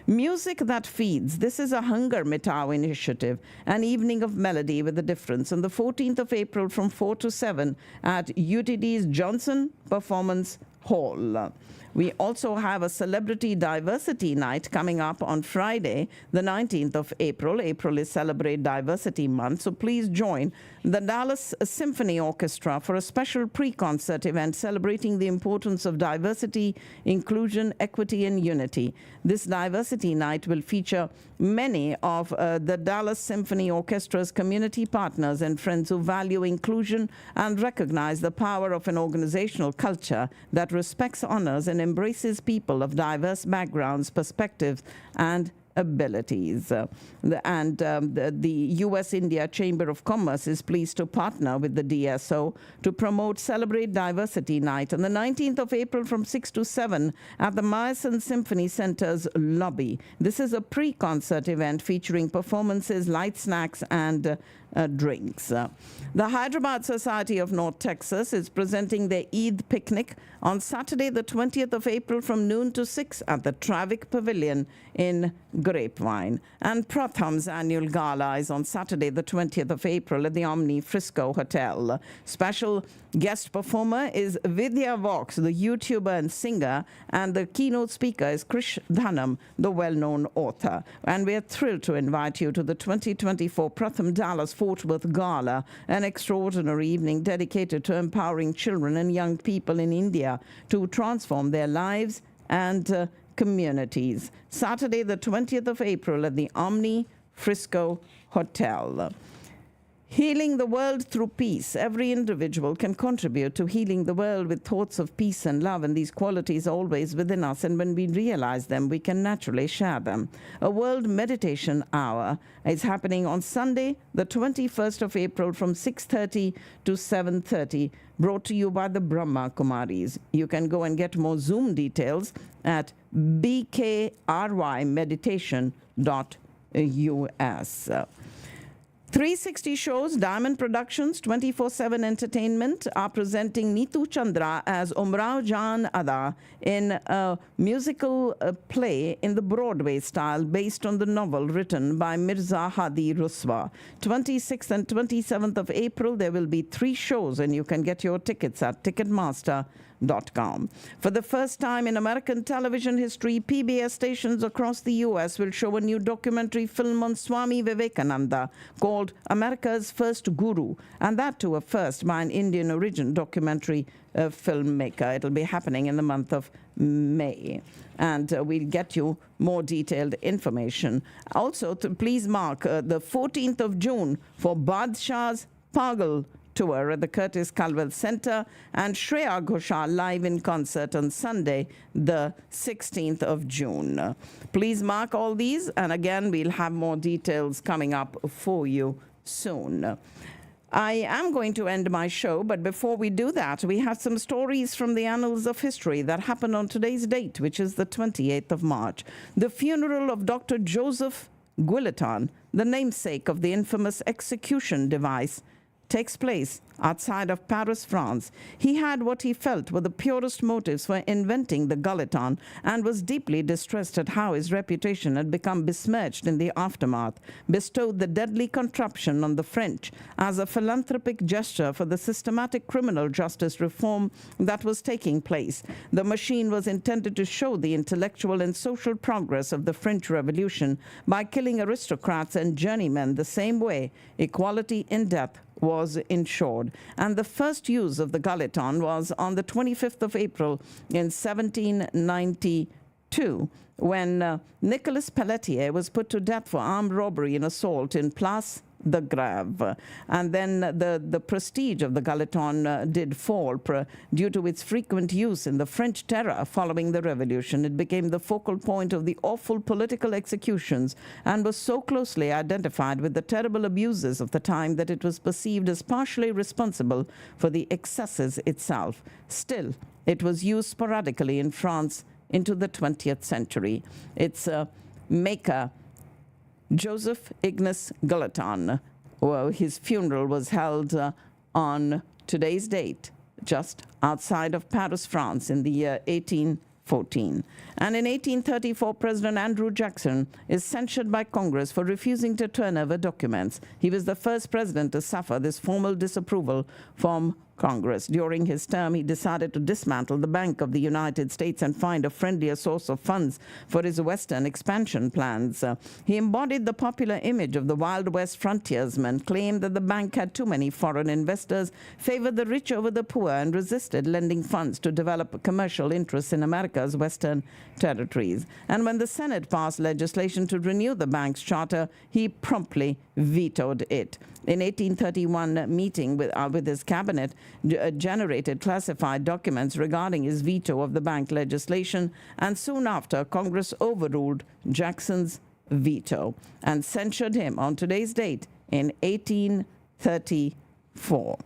Music that feeds. This is a Hunger Mitao initiative, an evening of melody with a difference, on the 14th of April from 4 to 7 at UTD's Johnson Performance Hall. We also have a celebrity diversity night coming up on Friday, the 19th of April. April is Celebrate Diversity Month, so please join the Dallas Symphony Orchestra for a special pre-concert event celebrating the importance of diversity, inclusion, equity, and unity. This diversity night will feature many of the Dallas Symphony Orchestra's community partners and friends who value inclusion and recognize the power of an organizational culture that respects, honors, and embraces people of diverse backgrounds, perspectives, and abilities. The U.S.-India Chamber of Commerce is pleased to partner with the DSO to promote Celebrate Diversity Night on the 19th of April from 6 to 7 at the Meyerson Symphony Center's lobby. This is a pre-concert event featuring performances, light snacks, and drinks. The Hyderabad Society of North Texas is presenting their Eid picnic on Saturday, the 20th of April from noon to 6 at the Travick Pavilion in Grapevine. And Pratham's annual gala is on Saturday, the 20th of April at the Omni Frisco Hotel. Special guest performer is Vidya Vox, the YouTuber and singer, and the keynote speaker is Krish Dhanam, the well-known author. And we are thrilled to invite you to the 2024 Pratham Dallas Fort Worth Gala, an extraordinary evening dedicated to empowering children and young people in India to transform their lives and communities. Saturday, the 20th of April at the Omni Frisco Hotel. Healing the world through peace. Every individual can contribute to healing the world with thoughts of peace and love, and these qualities are always within us, and when we realize them, we can naturally share them. A World Meditation Hour is happening on Sunday, the 21st of April from 6:30 to 7:30, brought to you by the Brahma Kumaris. You can go and get more Zoom details at bkrymeditation.us. 360 Shows, Diamond Productions, 24/7 Entertainment are presenting Neetu Chandra as Umrao Jan Ada in a musical play in the Broadway style based on the novel written by Mirza Hadi Ruswa. 26th and 27th of April, there will be 3 shows, and you can get your tickets at Ticketmaster.com. For the first time in American television history, PBS stations across the U.S. will show a new documentary film on Swami Vivekananda called America's First Guru, and that too a first by an Indian origin documentary filmmaker. It'll be happening in the month of May, and we'll get you more detailed information. Also, please mark the 14th of June for Badshah's Pagal tour at the Curtis Culwell Center, and Shreya Ghoshal live in concert on Sunday, the 16th of June. Please mark all these, and again, we'll have more details coming up for you soon. I am going to end my show, but before we do that, we have some stories from the annals of history that happened on today's date, which is the 28th of March. The funeral of Dr. Joseph Guillotin, the namesake of the infamous execution device, takes place outside of Paris, France. He had what he felt were the purest motives for inventing the gulleton and was deeply distressed at how his reputation had become besmirched in the aftermath, bestowed the deadly contraption on the French as a philanthropic gesture for the systematic criminal justice reform that was taking place. The machine was intended to show the intellectual and social progress of the French Revolution by killing aristocrats and journeymen the same way equality in death was ensured. And the first use of the gulleton was on the 25th of April in 1792, when Nicolas Pelletier was put to death for armed robbery and assault in Place de Grève. And then the prestige of the gulleton did fall due to its frequent use in the French Terror following the Revolution. It became the focal point of the awful political executions and was so closely identified with the terrible abuses of the time that it was perceived as partially responsible for the excesses itself. Still, it was used sporadically in France into the 20th century. Its maker, Joseph Ignace Gulleton, well, his funeral was held on today's date, just outside of Paris, France, in the year 1814. And in 1834, President Andrew Jackson is censured by Congress for refusing to turn over documents. He was the first president to suffer this formal disapproval from Congress. During his term, he decided to dismantle the Bank of the United States and find a friendlier source of funds for his Western expansion plans. He embodied the popular image of the Wild West frontiersman, claimed that the bank had too many foreign investors, favored the rich over the poor, and resisted lending funds to develop commercial interests in America's Western territories. And when the Senate passed legislation to renew the bank's charter, he promptly vetoed it. In 1831, a meeting with his cabinet generated classified documents regarding his veto of the bank legislation, and soon after, Congress overruled Jackson's veto and censured him on today's date in 1834.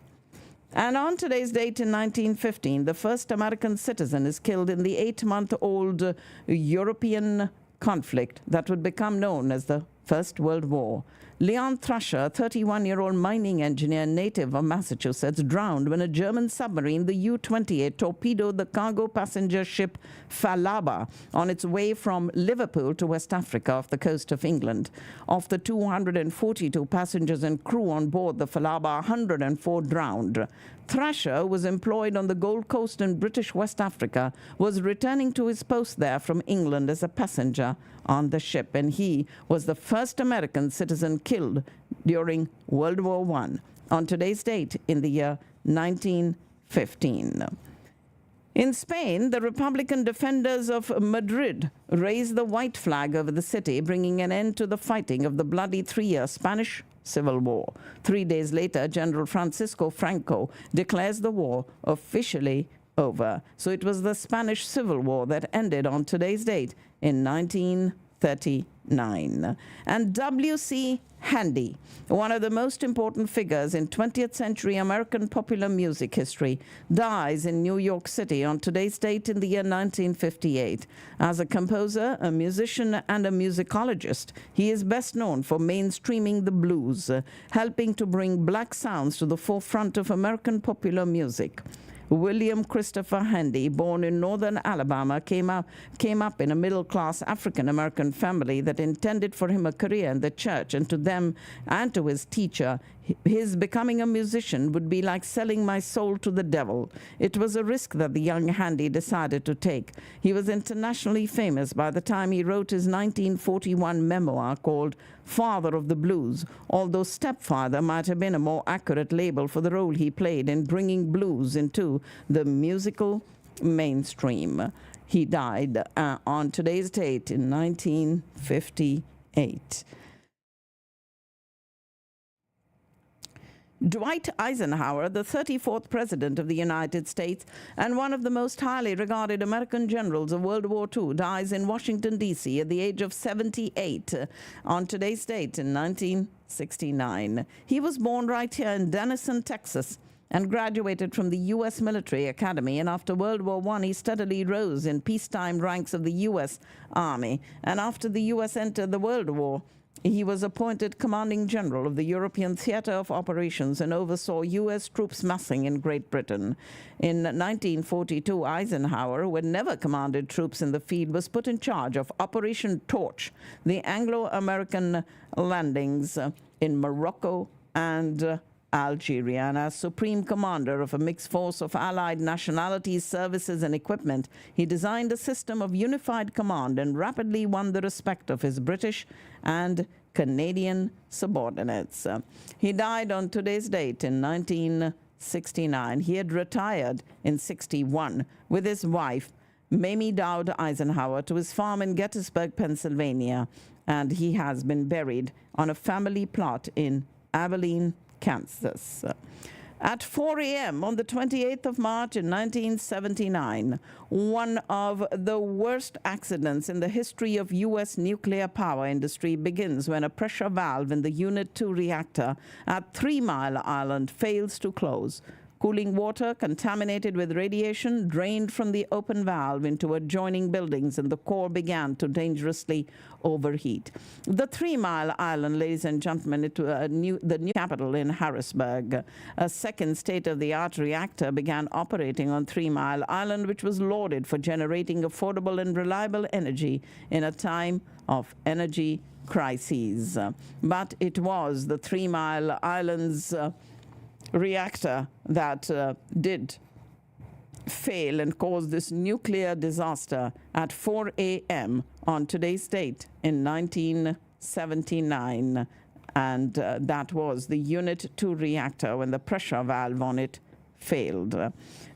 And on today's date in 1915, the first American citizen is killed in the 8-month-old European conflict that would become known as the First World War. Leon Thrasher, a 31-year-old mining engineer native of Massachusetts, drowned when a German submarine, the U-28, torpedoed the cargo passenger ship Falaba on its way from Liverpool to West Africa off the coast of England. Of the 242 passengers and crew on board the Falaba, 104 drowned. Thrasher was employed on the Gold Coast in British West Africa, was returning to his post there from England as a passenger on the ship, and he was the first American citizen killed during World War I on today's date in the year 1915. In Spain, the Republican defenders of Madrid raised the white flag over the city, bringing an end to the fighting of the bloody 3-year Spanish Civil War. 3 days later, General Francisco Franco declares the war officially over. So it was the Spanish Civil War that ended on today's date in 1939. And W.C. Handy, one of the most important figures in 20th century American popular music history, dies in New York City on today's date in the year 1958. As a composer, a musician, and a musicologist, he is best known for mainstreaming the blues, helping to bring black sounds to the forefront of American popular music. William Christopher Handy, born in northern Alabama, came up in a middle-class African-American family that intended for him a career in the church, and to them and to his teacher, his becoming a musician would be like selling my soul to the devil. It was a risk that the young Handy decided to take. He was internationally famous by the time he wrote his 1941 memoir called Father of the Blues, although Stepfather might have been a more accurate label for the role he played in bringing blues into the musical mainstream. He died on today's date in 1958. Dwight Eisenhower, the 34th President of the United States and one of the most highly regarded American generals of World War II, dies in Washington, D.C. at the age of 78 on today's date in 1969. He was born right here in Denison, Texas, and graduated from the U.S. Military Academy, and after World War I, he steadily rose in peacetime ranks of the U.S. Army. And after the U.S. entered the World War he was appointed Commanding General of the European Theatre of Operations and oversaw U.S. troops massing in Great Britain. In 1942, Eisenhower, who had never commanded troops in the field, was put in charge of Operation Torch, the Anglo-American landings in Morocco and Algeria. And as Supreme Commander of a mixed force of allied nationalities, services, and equipment, he designed a system of unified command and rapidly won the respect of his British and Canadian subordinates. He died on today's date in 1969. He had retired in 61 with his wife, Mamie Dowd Eisenhower, to his farm in Gettysburg, Pennsylvania, and he has been buried on a family plot in Abilene, Kansas. At 4 a.m. on the 28th of March in 1979, one of the worst accidents in the history of U.S. nuclear power industry begins when a pressure valve in the Unit 2 reactor at 3 Mile Island fails to close. Cooling water contaminated with radiation drained from the open valve into adjoining buildings, and the core began to dangerously overheat. The 3 Mile Island, ladies and gentlemen, the new capital in Harrisburg. A second state-of-the-art reactor began operating on 3 Mile Island, which was lauded for generating affordable and reliable energy in a time of energy crises. But it was the 3 Mile Island's reactor that did fail and cause this nuclear disaster at 4 a.m. on today's date in 1979. And that was the Unit 2 reactor when the pressure valve on it failed.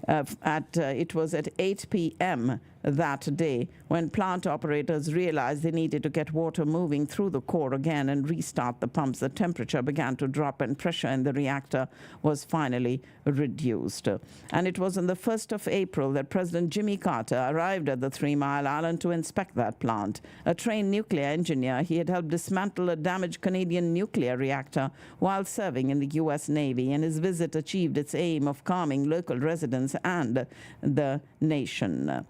It was at 8 p.m. that day when plant operators realized they needed to get water moving through the core again and restart the pumps. The temperature began to drop and pressure in the reactor was finally reduced. And it was on the 1st of April that President Jimmy Carter arrived at the 3 Mile Island to inspect that plant. A trained nuclear engineer, he had helped dismantle a damaged Canadian nuclear reactor while serving in the U.S. Navy, and his visit achieved its aim of calming local residents and the nation.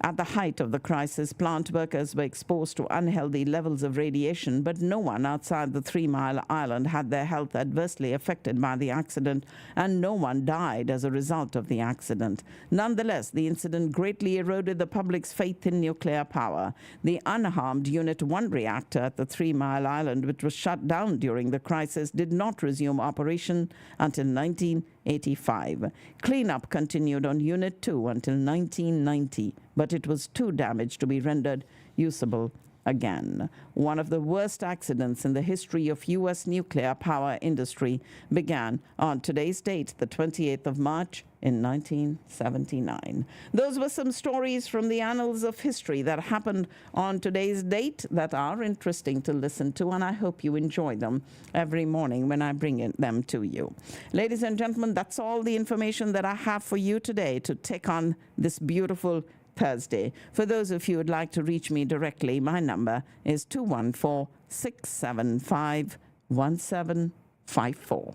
At the height of the crisis, plant workers were exposed to unhealthy levels of radiation, but no one outside the 3 Mile Island had their health adversely affected by the accident, and no one died as a result of the accident. Nonetheless, the incident greatly eroded the public's faith in nuclear power. The unharmed Unit 1 reactor at the 3 Mile Island, which was shut down during the crisis, did not resume operation until 1985. Cleanup continued on Unit 2 until 1990, but it was too damaged to be rendered usable again. One of the worst accidents in the history of U.S. nuclear power industry began on today's date, the 28th of March in 1979. Those were some stories from the annals of history that happened on today's date that are interesting to listen to, and I hope you enjoy them every morning when I bring them to you. Ladies and gentlemen, that's all the information that I have for you today to take on this beautiful Thursday. For those of you who would like to reach me directly, my number is 214-675-1754.